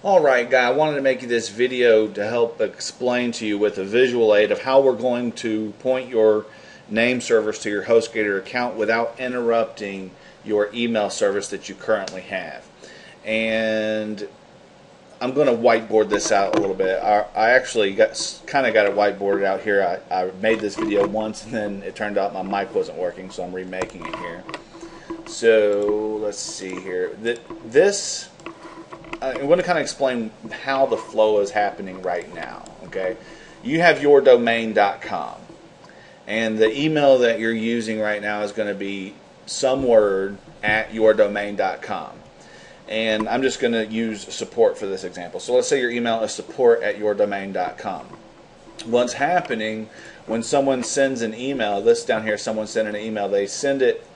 Alright guy, I wanted to make you this video to help explain to you with a visual aid of how we're going to point your name servers to your HostGator account without interrupting your email service that you currently have. And I'm going to whiteboard this out a little bit. I actually kind of got it whiteboarded out here. I made this video once and then it turned out my mic wasn't working, so I'm remaking it here. So let's see here. I want to kind of explain how the flow is happening right now. Okay, you have yourdomain.com, and the email that you're using right now is going to be some word at yourdomain.com. And I'm just going to use support for this example. So let's say your email is support at yourdomain.com. What's happening when someone sends an email? This down here, someone sent an email. They send it.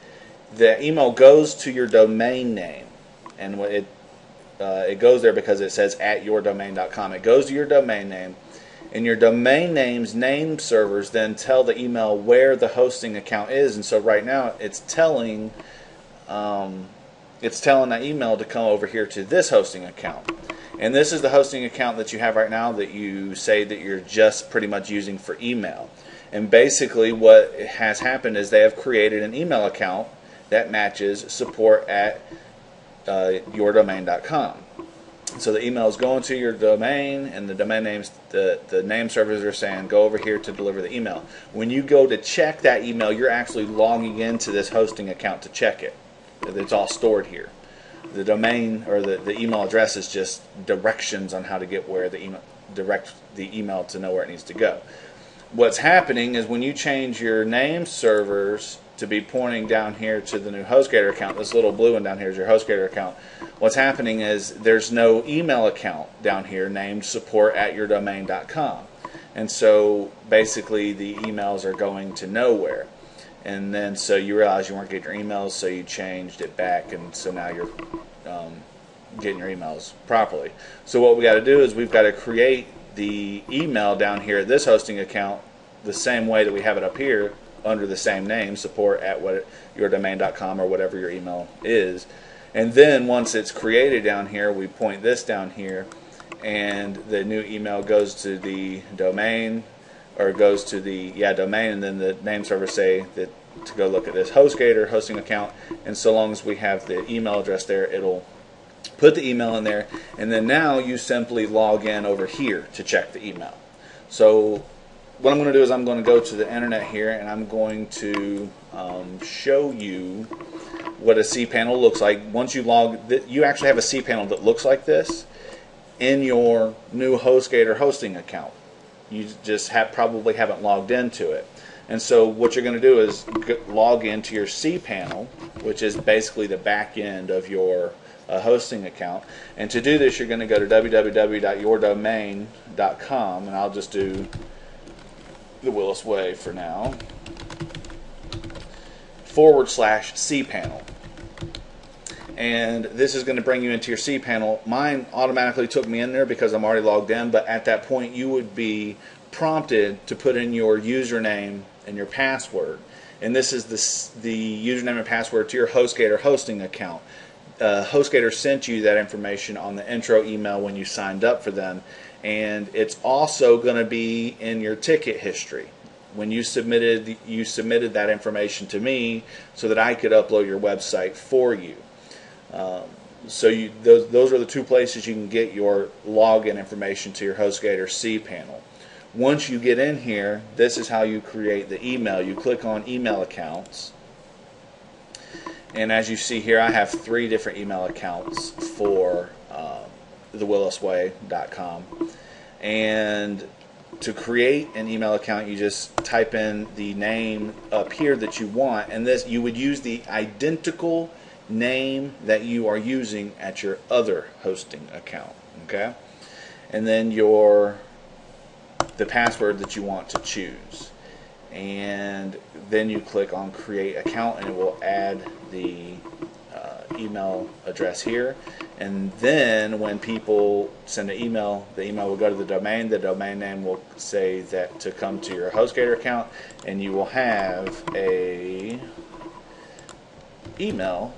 The email goes to your domain name, and it goes there because it says at yourdomain.com. It goes to your domain name, and your domain name's name servers then tell the email where the hosting account is. And so right now it's telling that email to come over here to this hosting account. And this is the hosting account that you have right now that you say that you're just pretty much using for email. And basically what has happened is they have created an email account that matches support at yourdomain.com. So the email is going to your domain, and the domain names, the name servers are saying go over here to deliver the email. When you go to check that email, you're actually logging into this hosting account to check it. It's all stored here. The domain or the email address is just directions on how to get where direct the email to know where it needs to go. What's happening is when you change your name servers to be pointing down here to the new HostGator account, this little blue one down here is your HostGator account. What's happening is there's no email account down here named support at yourdomain.com. And so basically the emails are going to nowhere. And then so you realize you weren't getting your emails, so you changed it back, and so now you're getting your emails properly. So what we got to do is we've got to create the email down here at this hosting account the same way that we have it up here under the same name, support at yourdomain.com or whatever your email is. And then once it's created down here, we point this down here, and the new email goes to the domain, or goes to the domain, and then the name server say that to go look at this HostGator hosting account. And so long as we have the email address there, it'll put the email in there, and then now you simply log in over here to check the email. So what I'm going to do is I'm going to go to the internet here, and I'm going to show you what a cPanel looks like. Once you you actually have a cPanel that looks like this in your new HostGator hosting account. You just probably haven't logged into it. And so what you're going to do is log into your cPanel, which is basically the back end of your hosting account. And to do this, you're going to go to www.yourdomain.com, and I'll just do the Willis way for now, /cPanel. And this is going to bring you into your cPanel. Mine automatically took me in there because I'm already logged in, but at that point you would be prompted to put in your username and your password. And this is the username and password to your HostGator hosting account. HostGator sent you that information on the intro email when you signed up for them, and it's also going to be in your ticket history. When you submitted that information to me so that I could upload your website for you. So those are the two places you can get your login information to your HostGator cPanel. Once you get in here, this is how you create the email. You click on email accounts, and as you see here, I have 3 different email accounts for thewillisway.com. And to create an email account, you just type in the name up here that you want, and this you would use the identical name that you are using at your other hosting account, okay? And then the password that you want to choose, and then you click on create account, and it will add the email address here. And then when people send an email, the email will go to the domain name will say that to come to your HostGator account, and you will have a email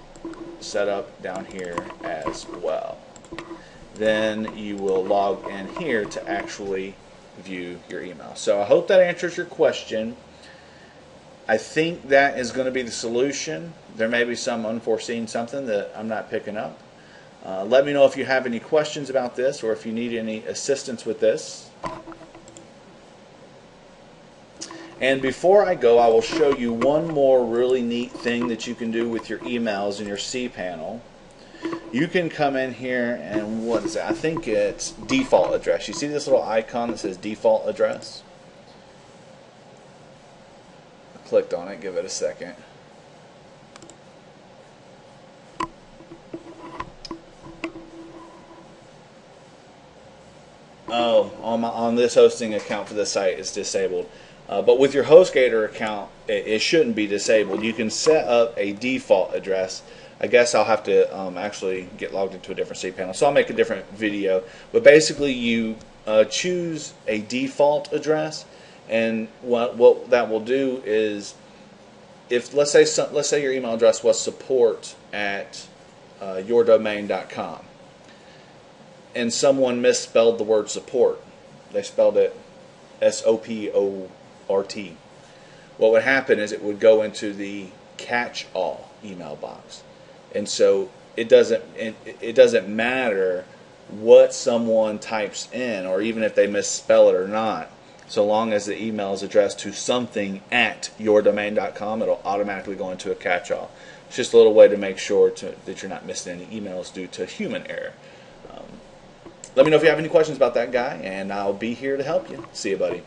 set up down here as well. then you will log in here to actually view your email. So I hope that answers your question. I think that is going to be the solution. There may be some unforeseen something that I'm not picking up. Let me know if you have any questions about this or if you need any assistance with this. And before I go, I will show you one more really neat thing that you can do with your emails in your cPanel. You can come in here and what is it? I think it's default address. You see this little icon that says default address? I clicked on it, give it a second. Oh, on this hosting account for this site it's disabled. But with your HostGator account, it shouldn't be disabled. You can set up a default address. I guess I'll have to actually get logged into a different cPanel, so I'll make a different video. But basically, you choose a default address, and what that will do is, if let's say your email address was support@yourdomain.com, and someone misspelled the word support, they spelled it SOPORT. What would happen is it would go into the catch-all email box, and so it doesn't matter what someone types in, or even if they misspell it or not, so long as the email is addressed to something at yourdomain.com, it'll automatically go into a catch-all. It's just a little way to make sure that you're not missing any emails due to human error. Let me know if you have any questions about that, guy, and I'll be here to help you. See you, buddy.